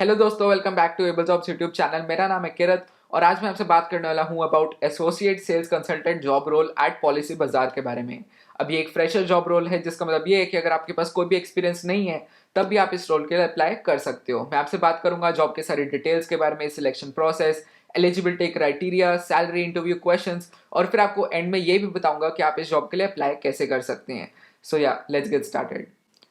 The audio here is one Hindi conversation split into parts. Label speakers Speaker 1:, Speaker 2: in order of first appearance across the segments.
Speaker 1: हेलो दोस्तों, welcome back to Able Jobs YouTube channel. मेरा नाम है किरत और आज मैं आपसे बात करने वाला हूं about associate sales consultant job role at Policybazaar के बारे में। अब ये एक फ्रेशर जॉब रोल है, जिसका मतलब ये है कि अगर आपके पास कोई भी एक्सपीरियंस नहीं है तब भी आप इस रोल के लिए अप्लाई कर सकते हो। मैं आपसे बात करूंगा जॉब के सारी डिटेल्स के बारे में, selection process, eligibility criteria, salary, interview questions और फिर आपको एंड में ये भी बताऊंगा कि आप इस जॉब के लिए अप्लाई कैसे कर सकते हैं। सो या लेट्स गेट स्टार्टेड।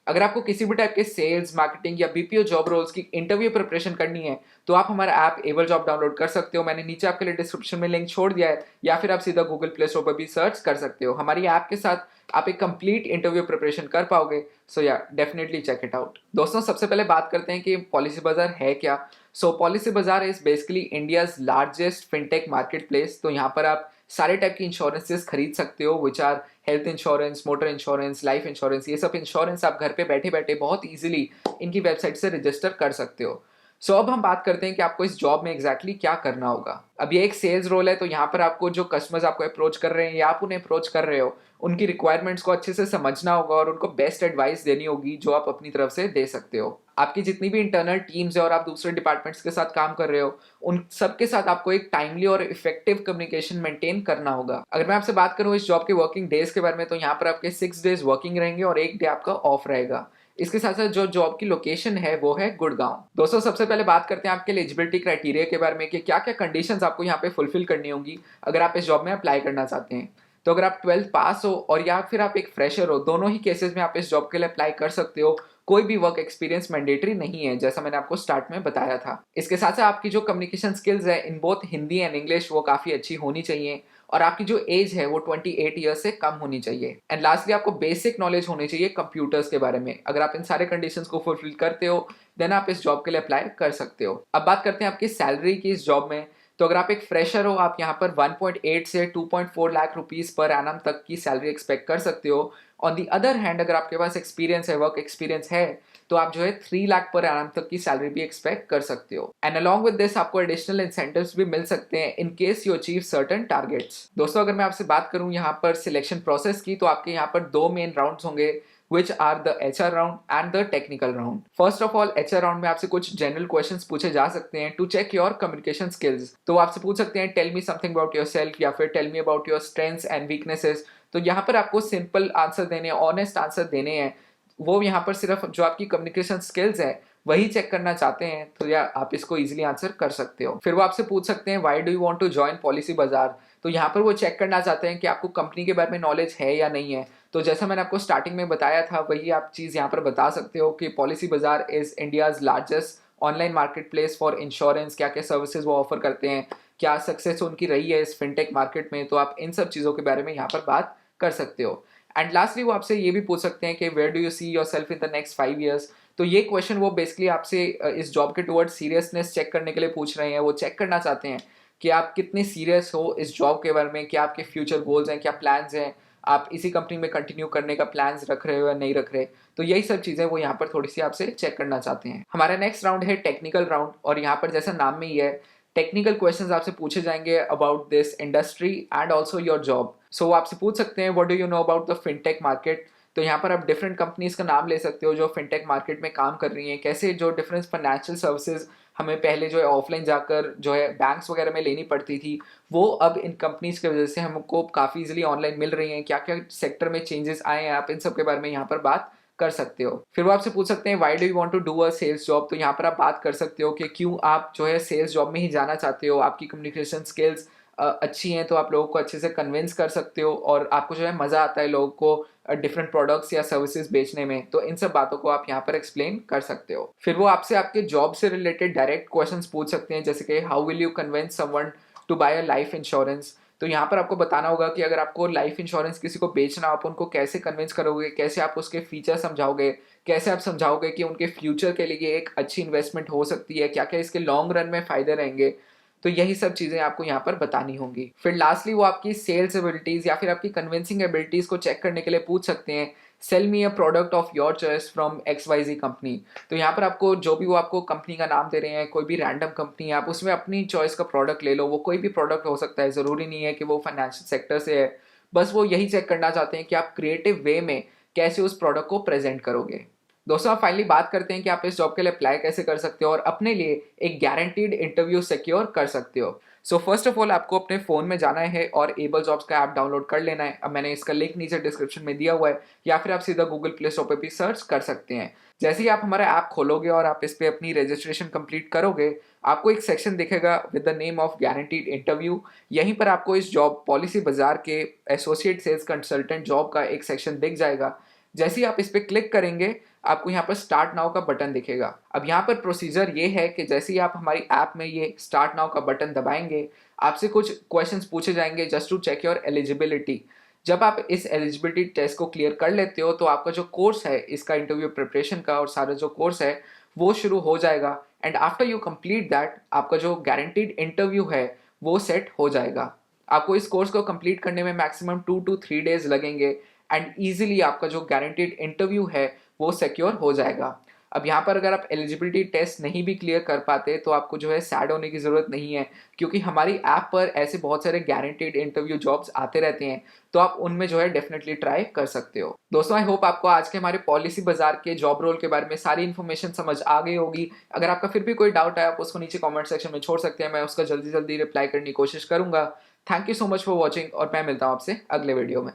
Speaker 1: अगर आपको किसी भी टाइप के सेल्स, मार्केटिंग या बीपीओ जॉब रोल्स की इंटरव्यू प्रिपरेशन करनी है तो आप हमारा ऐप एबल जॉब डाउनलोड कर सकते हो। मैंने नीचे आपके लिए डिस्क्रिप्शन में लिंक छोड़ दिया है, या फिर आप सीधा गूगल प्ले स्टोर पर भी सर्च कर सकते हो। हमारी ऐप के साथ आप एक कंप्लीट इंटरव्यू प्रिपरेशन कर पाओगे। सो या डेफिनेटली चेक इट आउट। दोस्तों, सबसे पहले बात करते हैं कि पॉलिसी बाजार है क्या। पॉलिसी बाजार is basically India's largest fintech market place. तो यहाँ पर आप सारे टाइप की इंश्योरेंसेस खरीद सकते हो, which are health insurance, motor insurance, life insurance. ये सब इंश्योरेंस आप घर पे बैठे बैठे बहुत इजीली इनकी वेबसाइट से रजिस्टर कर सकते हो। अब हम बात करते हैं कि आपको इस जॉब में एग्जैक्टली क्या करना होगा। अब ये एक सेल्स रोल है, तो यहाँ पर आपको जो कस्टमर्स आपको अप्रोच कर रहे हैं या आप उन्हें अप्रोच कर रहे हो, उनकी रिक्वायरमेंट्स को अच्छे से समझना होगा और उनको बेस्ट एडवाइस देनी होगी जो आप अपनी तरफ से दे सकते हो। आपकी जितनी भी इंटरनल टीम्स है और आप दूसरे डिपार्टमेंट्स के साथ काम कर रहे हो, उन सबके साथ आपको एक टाइमली और इफेक्टिव कम्युनिकेशन मेंटेन करना होगा। अगर मैं आपसे बात करूं इस जॉब के वर्किंग डेज के बारे में, तो यहाँ पर आपके 6 डेज वर्किंग रहेंगे और 1 डे आपका ऑफ रहेगा। इसके साथ साथ जो जॉब की लोकेशन है वो है गुड़गांव। दोस्तों, सबसे पहले बात करते हैं आपके एलिजिबिलिटी क्राइटेरिया के बारे में कि क्या क्या कंडीशंस आपको यहाँ पे फुलफिल करनी होगी अगर आप इस जॉब में अप्लाई करना चाहते हैं। तो अगर आप 12th पास हो और या फिर आप एक फ्रेशर हो, दोनों ही केसेस में आप इस जॉब के लिए अप्लाई कर सकते हो। कोई भी वर्क एक्सपीरियंस मैंडेटरी नहीं है, जैसा मैंने आपको स्टार्ट में बताया था। इसके साथ साथ आपकी जो कम्युनिकेशन स्किल्स है in both Hindi and English, वो काफी अच्छी होनी चाहिए और आपकी जो एज है वो 28 ईयर्स से कम होनी चाहिए। एंड लास्टली आपको बेसिक नॉलेज होनी चाहिए कंप्यूटर्स के बारे में। अगर आप इन सारे कंडीशंस को फुलफिल करते हो देन आप इस जॉब के लिए अप्लाई कर सकते हो। अब बात करते हैं आपकी सैलरी की इस जॉब में। तो अगर आप एक फ्रेशर हो, आप यहाँ पर 1.8 से 2.4 लाख रुपीस पर एनम तक की सैलरी एक्सपेक्ट कर सकते हो। ऑन दी अदर हैंड, अगर आपके पास एक्सपीरियंस है, वर्क एक्सपीरियंस है, तो आप जो है 3 लाख पर एनम तक की सैलरी भी एक्सपेक्ट कर सकते हो। एंड अलॉन्ग विद दिस आपको एडिशनल इंसेंटिव्स भी मिल सकते हैं in case you achieve certain targets. दोस्तों, अगर मैं आपसे बात करूं यहाँ पर सिलेक्शन प्रोसेस की, तो आपके यहाँ पर 2 मेन राउंड्स होंगे, which are the HR round and the technical round. First of all, HR round में आपसे कुछ general questions पूछे जा सकते हैं to check your communication skills. तो आपसे पूछ सकते हैं tell me something about yourself या फिर tell me about your strengths and weaknesses. तो यहाँ पर आपको सिंपल आंसर देने, ऑनेस्ट आंसर देने हैं। वो यहाँ पर सिर्फ जो आपकी कम्युनिकेशन स्किल्स है वही चेक करना चाहते हैं, तो या आप इसको इजीली आंसर कर सकते हो। फिर वो आपसे पूछ सकते हैं why do you want to join Policybazaar. तो यहाँ पर वो चेक करना चाहते हैं कि आपको कंपनी के बारे में नॉलेज है या नहीं है। तो जैसा मैंने आपको स्टार्टिंग में बताया था वही आप चीज़ यहाँ पर बता सकते हो कि पॉलिसी बाजार is India's largest online market place for insurance. क्या क्या सर्विसेज वो ऑफर करते हैं, क्या सक्सेस उनकी रही है इस फिनटेक मार्केट में, तो आप इन सब चीज़ों के बारे में यहाँ पर बात कर सकते हो। एंड लास्टली वो आपसे ये भी पूछ सकते हैं कि where do you see yourself in the next 5 years. तो ये क्वेश्चन वो बेसिकली आपसे इस जॉब के टुवर्ड सीरियसनेस चेक करने के लिए पूछ रहे हैं। वो चेक करना चाहते हैं कि आप कितने सीरियस हो इस जॉब के बारे में, क्या आपके फ्यूचर गोल्स हैं, क्या प्लान्स हैं, आप इसी कंपनी में कंटिन्यू करने का प्लान्स रख रहे हो या नहीं रख रहे। तो यही सब चीज़ें वो यहाँ पर थोड़ी सी आपसे चेक करना चाहते हैं। हमारा नेक्स्ट राउंड है टेक्निकल राउंड, और यहाँ पर जैसा नाम में ही है टेक्निकल क्वेश्चंस आपसे पूछे जाएंगे about this industry and also your job. So वो आपसे पूछ सकते हैं what do you know about the fintech market. तो यहाँ पर आप डिफरेंट कंपनीज का नाम ले सकते हो जो फिनटेक मार्केट में काम कर रही हैं, कैसे जो डिफरेंट फाइनेंशियल सर्विसेज हमें पहले जो है ऑफलाइन जाकर जो है बैंक्स वगैरह में लेनी पड़ती थी, वो अब इन कंपनीज की वजह से हमको काफ़ी इजीली ऑनलाइन मिल रही हैं। क्या क्या सेक्टर में चेंजेस आए हैं, आप इन सब के बारे में यहाँ पर बात कर सकते हो। फिर वो आपसे पूछ सकते हैं why do you want to do a sales job. तो यहाँ पर आप बात कर सकते हो कि क्यों आप जो है सेल्स जॉब में ही जाना चाहते हो। आपकी कम्युनिकेशन स्किल्स अच्छी हैं तो आप लोगों को अच्छे से कन्विंस कर सकते हो और आपको जो है मज़ा आता है लोगों को डिफरेंट प्रोडक्ट्स या सर्विसेज बेचने में। तो इन सब बातों को आप यहाँ पर एक्सप्लेन कर सकते हो। फिर वो आपसे आपके जॉब से रिलेटेड डायरेक्ट क्वेश्चंस पूछ सकते हैं, जैसे कि how will you convince someone to buy a life insurance. तो यहाँ पर आपको बताना होगा कि अगर आपको लाइफ इंश्योरेंस किसी को बेचना, आप उनको कैसे कन्विंस करोगे, कैसे आप उसके फीचर समझाओगे, कैसे आप समझाओगे कि उनके फ्यूचर के लिए एक अच्छी इन्वेस्टमेंट हो सकती है, क्या क्या इसके लॉन्ग रन में फायदे रहेंगे। तो यही सब चीज़ें आपको यहाँ पर बतानी होंगी। फिर लास्टली वो आपकी सेल्स एबिलिटीज़ या फिर आपकी कन्विंसिंग एबिलिटीज़ को चेक करने के लिए पूछ सकते हैं cell me a product of your choice from XYZ company. तो यहाँ पर आपको जो भी वो आपको कंपनी का नाम दे रहे हैं, कोई भी रैंडम कंपनी है, आप उसमें अपनी चॉइस का प्रोडक्ट ले लो। वो कोई भी प्रोडक्ट हो सकता है, ज़रूरी नहीं है कि वो फाइनेंशियल सेक्टर से है। बस वो यही चेक करना चाहते हैं कि आप क्रिएटिव वे में कैसे उस प्रोडक्ट को प्रेजेंट करोगे। दोस्तों आप फाइनली बात करते हैं कि आप इस जॉब के लिए अप्लाई कैसे कर सकते हो और अपने लिए एक गारंटीड इंटरव्यू सिक्योर कर सकते हो। सो फर्स्ट ऑफ ऑल आपको अपने फ़ोन में जाना है और एबल जॉब्स का ऐप डाउनलोड कर लेना है। अब मैंने इसका लिंक नीचे डिस्क्रिप्शन में दिया हुआ है, या फिर आप सीधा गूगल प्ले स्टोर पे भी सर्च कर सकते हैं। जैसे ही आप हमारा ऐप खोलोगे और आप इस पे अपनी रजिस्ट्रेशन कंप्लीट करोगे, आपको एक सेक्शन दिखेगा with the name of guaranteed interview. यहीं पर आपको इस जॉब पॉलिसी बाजार के एसोसिएट सेल्स कंसल्टेंट जॉब का एक सेक्शन दिख जाएगा। जैसे ही आप इस पे क्लिक करेंगे, आपको यहाँ पर स्टार्ट नाउ का बटन दिखेगा। अब यहाँ पर प्रोसीजर ये है कि जैसे ही आप हमारी ऐप में ये स्टार्ट नाउ का बटन दबाएंगे, आपसे कुछ क्वेश्चंस पूछे जाएंगे just to check your eligibility. जब आप इस एलिजिबिलिटी टेस्ट को क्लियर कर लेते हो तो आपका जो कोर्स है इसका इंटरव्यू प्रिपरेशन का और सारा जो कोर्स है वो शुरू हो जाएगा। And after you complete that, आपका जो गारंटीड इंटरव्यू है वो सेट हो जाएगा। आपको इस कोर्स को कंप्लीट करने में मैक्सिमम 2 to 3 डेज लगेंगे एंड ईजिली आपका जो गारंटीड इंटरव्यू है वो सिक्योर हो जाएगा। अब यहाँ पर अगर आप एलिजिबिलिटी टेस्ट नहीं भी क्लियर कर पाते तो आपको जो है सैड होने की ज़रूरत नहीं है, क्योंकि हमारी ऐप पर ऐसे बहुत सारे गारंटीड इंटरव्यू जॉब्स आते रहते हैं, तो आप उनमें जो है डेफिनेटली ट्राई कर सकते हो। दोस्तों आई होप आपको आज के हमारे पॉलिसी बाजार के जॉब रोल के बारे में सारी इन्फॉर्मेशन समझ आ गई होगी। अगर आपका फिर भी कोई डाउट है आप उसको नीचे कॉमेंट सेक्शन में छोड़ सकते हैं, मैं उसका जल्दी जल्दी रिप्लाई करने की कोशिश करूंगा। Thank you so much for watching और मैं मिलता हूँ आपसे अगले वीडियो में।